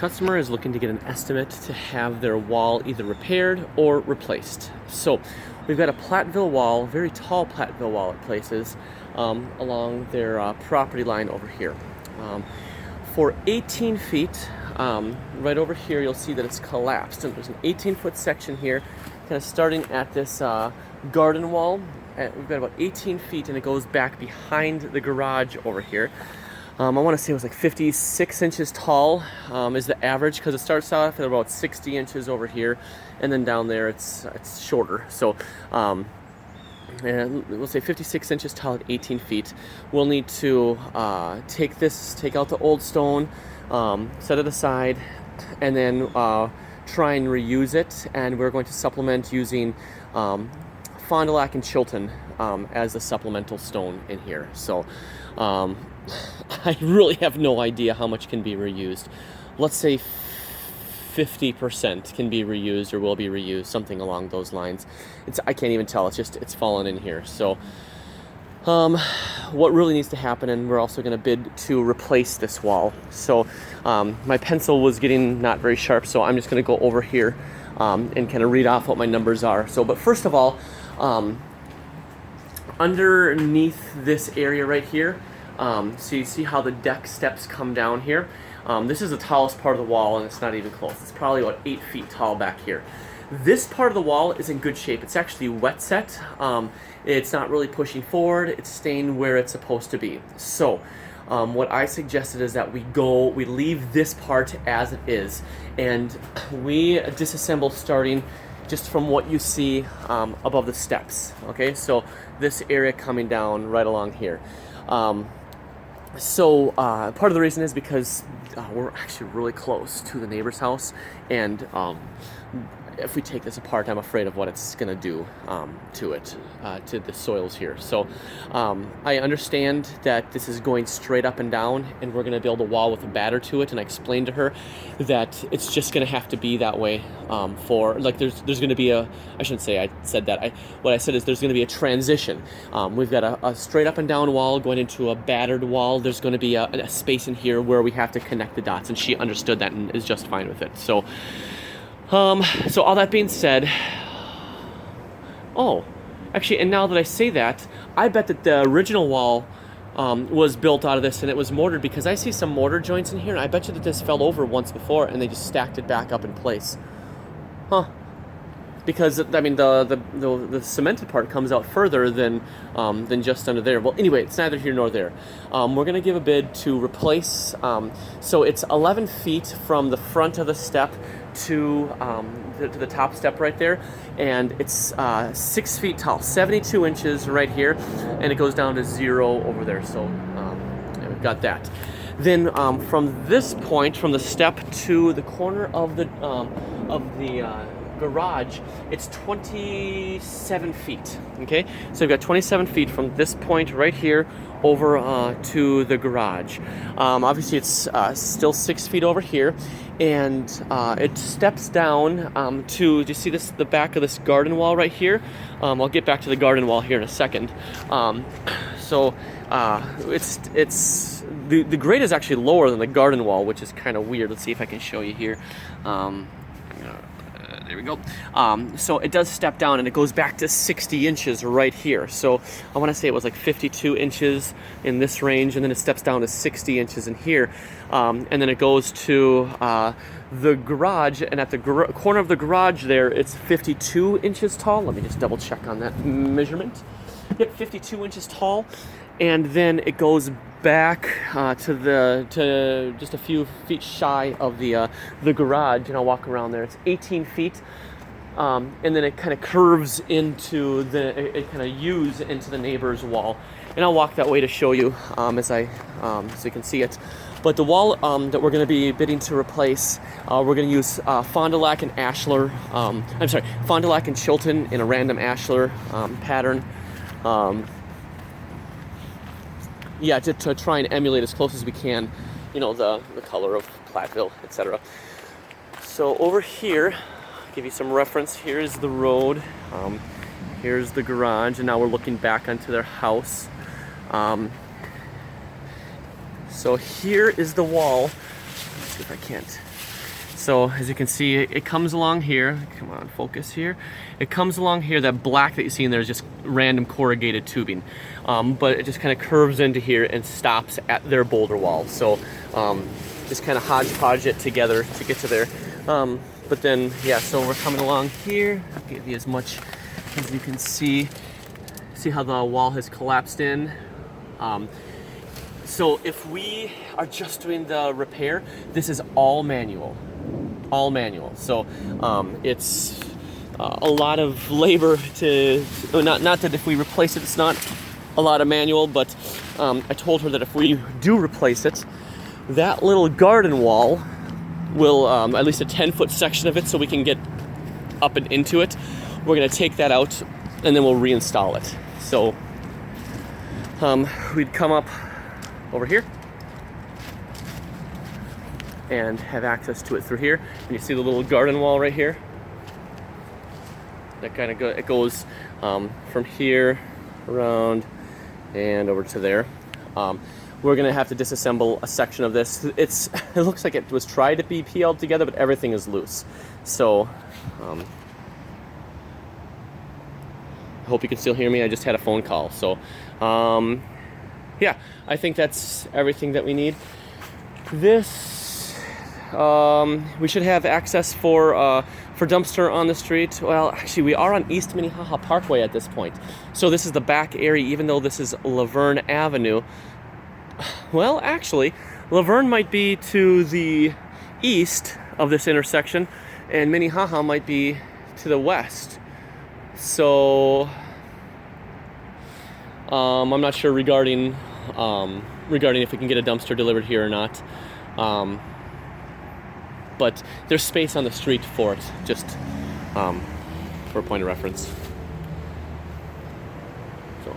customer is looking to get an estimate to have their wall either repaired or replaced. So we've got a Platteville wall, very tall Platteville wall at places, along their property line over here. For 18 feet, right over here, you'll see that it's collapsed. And there's an 18-foot section here, kind of starting at this garden wall. We've got about 18 feet, and it goes back behind the garage over here. I want to say it was like 56 inches tall is the average, because it starts off at about 60 inches over here, and then down there it's shorter. So and we'll say 56 inches tall at 18 feet. We'll need to take out the old stone, set it aside, and then try and reuse it. And we're going to supplement using Fond du Lac and Chilton as the supplemental stone in here. So I really have no idea how much can be reused. Let's say 50% can be reused or will be reused, something along those lines. I can't even tell. It's fallen in here. So what really needs to happen, and we're also going to bid to replace this wall. So my pencil was getting not very sharp, so I'm just going to go over here and kind of read off what my numbers are. So, but first of all, underneath this area right here, so you see how the deck steps come down here. This is the tallest part of the wall, and it's not even close. It's probably about 8 feet tall back here. This part of the wall is in good shape. It's actually wet set. It's not really pushing forward. It's staying where it's supposed to be. So what I suggested is that we leave this part as it is, and we disassemble starting just from what you see above the steps. Okay, so this area coming down right along here. So part of the reason is because we're actually really close to the neighbor's house, and if we take this apart, I'm afraid of what it's going to do to it, to the soils here. So I understand that this is going straight up and down, and we're going to build a wall with a batter to it, and I explained to her that it's just going to have to be that way for, like, there's going to be I shouldn't say I said that. What I said is there's going to be a transition. We've got a straight up and down wall going into a battered wall. There's going to be a space in here where we have to connect the dots, and she understood that and is just fine with it. So so all that being said, actually, and now that I say that, I bet that the original wall was built out of this, and it was mortared, because I see some mortar joints in here, and I bet you that this fell over once before, and they just stacked it back up in place. Because I mean the cemented part comes out further than just under there. Well, anyway, it's neither here nor there. We're going to give a bid to replace. So it's 11 feet from the front of the step to the top step right there, and it's 6 feet tall, 72 inches right here, and it goes down to 0 over there. So yeah, we've got that. Then from this point, from the step to the corner of the garage, it's 27 feet. Okay, so we've got 27 feet from this point right here over to the garage. Obviously, it's still 6 feet over here, and it steps down to. Do you see this? The back of this garden wall right here. I'll get back to the garden wall here in a second. So it's the grade is actually lower than the garden wall, which is kind of weird. Let's see if I can show you here. There we go. So it does step down, and it goes back to 60 inches right here. So I want to say it was like 52 inches in this range, and then it steps down to 60 inches in here. And then it goes to the garage, and at the corner of the garage there, it's 52 inches tall. Let me just double check on that measurement. Yep, 52 inches tall. And then it goes back to just a few feet shy of the garage, and I'll walk around there. It's 18 feet, and then it kind of curves into it kind of U-s into the neighbor's wall, and I'll walk that way to show you so you can see it. But the wall that we're going to be bidding to replace, we're going to use Fond du Lac and Ashlar. Fond du Lac and Chilton in a random Ashlar pattern. Yeah, to try and emulate as close as we can, the color of Platteville, etc. So over here, I'll give you some reference. Here's the road. Here's the garage, and now we're looking back onto their house. So here is the wall. Let's see if I can't So as you can see, it comes along here. Come on, focus here. It comes along here. That black that you see in there is just random corrugated tubing. But it just kind of curves into here and stops at their boulder wall. So just kind of hodgepodge it together to get to there. But then, yeah, so we're coming along here. I'll give you as much as you can see. See how the wall has collapsed in? So if we are just doing the repair, this is all manual. All manual. So it's a lot of labor to, not that if we replace it, it's not a lot of manual, but I told her that if we do replace it, that little garden wall will, at least a 10-foot section of it, so we can get up and into it, we're gonna take that out and then we'll reinstall it. So we'd come up over here and have access to it through here. And you see the little garden wall right here? That kind of it goes from here around and over to there. We're gonna have to disassemble a section of this. It looks like it was tried to be PL'd together, but everything is loose. So I hope you can still hear me. I just had a phone call. So yeah, I think that's everything that we need. This, we should have access for dumpster on the street. Well, actually, we are on East Minnehaha Parkway at this point. So this is the back area, even though this is Laverne Avenue. Well, actually, Laverne might be to the east of this intersection, and Minnehaha might be to the west. So I'm not sure regarding if we can get a dumpster delivered here or not. But there's space on the street for it, just for a point of reference. So